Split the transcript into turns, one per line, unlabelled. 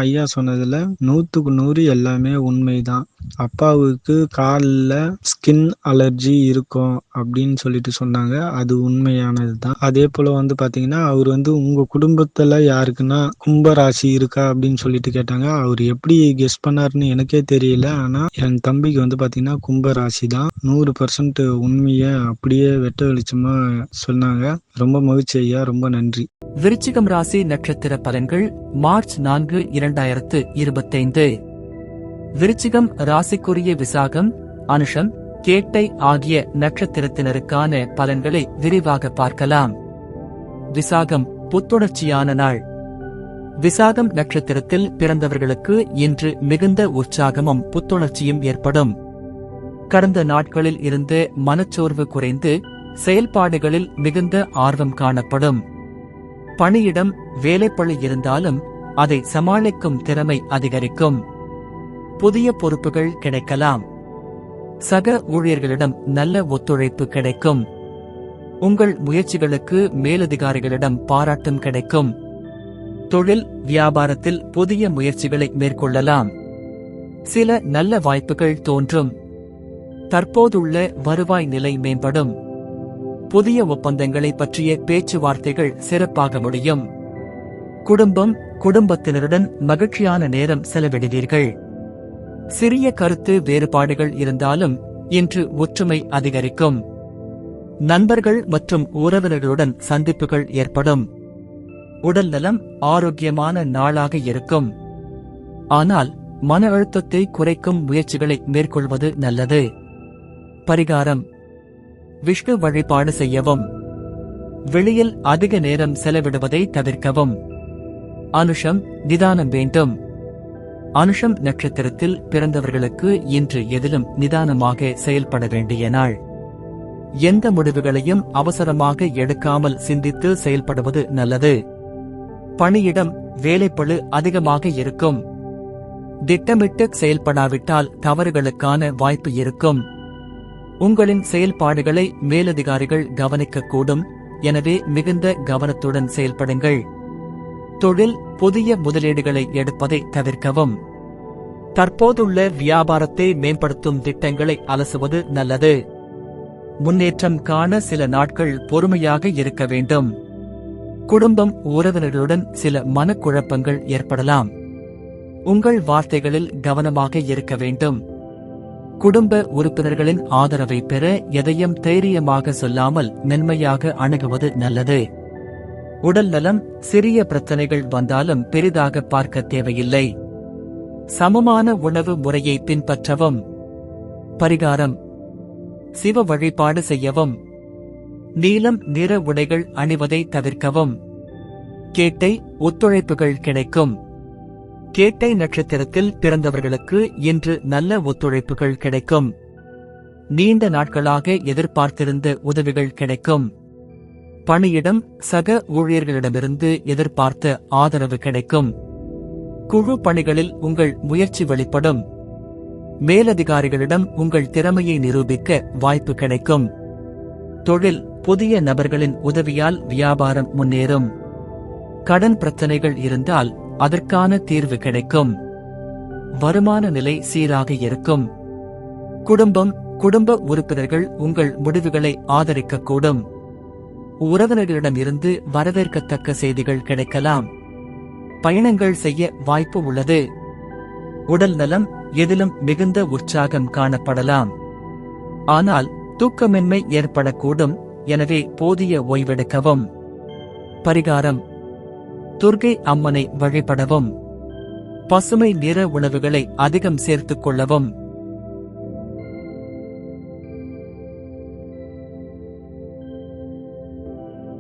ஐயா சொன்னதுல 100க்கு 100 எல்லாமே உண்மைதான். அப்பாவுக்கு கால்ல ஸ்கின் அலர்ஜி இருக்கும் அப்படின்னு சொல்லிட்டு சொன்னாங்க. அது உண்மையானது தான். அதே போல பாத்தீங்கன்னா, அவர் உங்க குடும்பத்துல யாருக்குன்னா கும்ப ராசி இருக்கா அப்படின்னு சொல்லிட்டு கேட்டாங்க. அவர் எப்படி கெஸ் பண்ணாருன்னு எனக்கே தெரியல. ஆனா என் தம்பிக்கு பாத்தீங்கன்னா கும்ப ராசி தான். 100% உண்மைய அப்படியே வெட்ட வெளிச்சமா சொன்னாங்க. ரொம்ப மகிழ்ச்சி ஐயா, ரொம்ப நன்றி.
விருச்சிகம் ராசி நட்சத்திர பலன்கள் மார்ச் 4, 2025. விருச்சிகம் ராசிக்குரிய விசாகம், அனுஷம், கேட்டை ஆகிய நட்சத்திரத்தினருக்கான பலன்களை விரிவாக பார்க்கலாம். விசாகம் புத்துணர்ச்சியான நாள். விசாகம் நட்சத்திரத்தில் பிறந்தவர்களுக்கு இன்று மிகுந்த உற்சாகமும் புத்துணர்ச்சியும் ஏற்படும். கடந்த நாட்களில் இருந்து மனச்சோர்வு குறைந்து செயல்பாடுகளில் மிகுந்த ஆர்வம் காணப்படும். பணியிடம் வேலைப்பளு இருந்தாலும் அதை சமாளிக்கும் திறமை அதிகரிக்கும். புதிய பொறுப்புகள் கிடைக்கலாம். சக ஊழியர்களிடம் நல்ல ஒத்துழைப்பு கிடைக்கும். உங்கள் முயற்சிகளுக்கு மேலதிகாரிகளிடம் பாராட்டும் கிடைக்கும். தொழில் வியாபாரத்தில் புதிய முயற்சிகளை மேற்கொள்ளலாம். சில நல்ல வாய்ப்புகள் தோன்றும். தற்போதுள்ள வருவாய் நிலை மேம்படும். புதிய ஒப்பந்தங்களை பற்றிய பேச்சுவார்த்தைகள் சிறப்பாக முடியும். குடும்பத்தினருடன் மகிழ்ச்சியான நேரம் செலவிடுவீர்கள். சிறிய கருத்து வேறுபாடுகள் இருந்தாலும் இன்று ஒற்றுமை அதிகரிக்கும். நண்பர்கள் மற்றும் உறவினர்களுடன் சந்திப்புகள் ஏற்படும். உடல் நலம் ஆரோக்கியமான நாளாக இருக்கும். ஆனால் மன அழுத்தத்தை குறைக்கும் முயற்சிகளை மேற்கொள்வது நல்லது. பரிகாரம்: விஷ்ணு வழிபாடு செய்யவும். வெளியில் அதிக நேரம் செலவிடுவதை தவிர்க்கவும். அனுஷம் நிதானம் வேண்டும். அனுஷம் நட்சத்திரத்தில் பிறந்தவர்களுக்கு இன்று எதிலும் நிதானமாக செயல்பட வேண்டிய நாள். எந்த முடிவுகளையும் அவசரமாக எடுக்காமல் சிந்தித்து செயல்படுவது நல்லது. பணியிடம் வேலைப்பளு அதிகமாக இருக்கும். திட்டமிட்டு செயல்படாவிட்டால் தவறுகளுக்கான வாய்ப்பு இருக்கும். உங்களின் செயல்பாடுகளை மேலதிகாரிகள் கவனிக்கக்கூடும். எனவே மிகுந்த கவனத்துடன் செயல்படுங்கள். தொழில் புதிய முதலீடுகளை எடுப்பதை தவிர்க்கவும். தற்போதுள்ள வியாபாரத்தை மேம்படுத்தும் திட்டங்களை அலசுவது நல்லது. முன்னேற்றம் காண சில நாட்கள் பொறுமையாக இருக்க வேண்டும். குடும்பம் உறவினர்களுடன் சில மனக்குழப்பங்கள் ஏற்படலாம். உங்கள் வார்த்தைகளில் கவனமாக இருக்க வேண்டும். குடும்ப உறுப்பினர்களின் ஆதரவை பெற எதையும் தைரியமாக சொல்லாமல் மென்மையாக அணுகுவது நல்லது. உடல் நலம் சிறிய பிரச்சனைகள் வந்தாலும் பெரிதாக பார்க்க தேவையில்லை. சமமான உணவு முறையை பின்பற்றவும். பரிகாரம்: சிவ வழிபாடு செய்யவும். நீலம் நிற உடைகள் அணிவதை தவிர்க்கவும். கேட்டை ஒத்துழைப்புகள் கிடைக்கும். கேட்டை நட்சத்திரத்தில் பிறந்தவர்களுக்கு இன்று நல்ல ஒத்துழைப்புகள் கிடைக்கும். நீண்ட நாட்களாக எதிர்பார்த்திருந்த உதவிகள் கிடைக்கும். பணியிடம் சக ஊழியர்களிடமிருந்து எதிர்பார்த்த ஆதரவு கிடைக்கும். குழு பணிகளில் உங்கள் முயற்சி வெளிப்படும். மேலதிகாரிகளிடம் உங்கள் திறமையை நிரூபிக்க வாய்ப்பு கிடைக்கும். தொழில் புதிய நபர்களின் உதவியால் வியாபாரம் முன்னேறும். கடன் பிரச்சனைகள் இருந்தால் அதற்கான தீர்வு கிடைக்கும். வருமான நிலை சீராக இருக்கும். குடும்ப உறுப்பினர்கள் உங்கள் முடிவுகளை ஆதரிக்கக்கூடும். உறவினர்களிடமிருந்து வரவேற்கத்தக்க செய்திகள் கிடைக்கலாம். பயணங்கள் செய்ய வாய்ப்பு உள்ளது. உடல் நலம் எதிலும் மிகுந்த உற்சாகம் காணப்படலாம். ஆனால் தூக்கமின்மை ஏற்படக்கூடும். எனவே போதிய ஓய்வெடுக்கவும். பரிகாரம்: துர்க்கை அம்மனை வழிபடவும். பசுமை நிற உணவுகளை அதிகம் சேர்த்துக் கொள்ளவும்.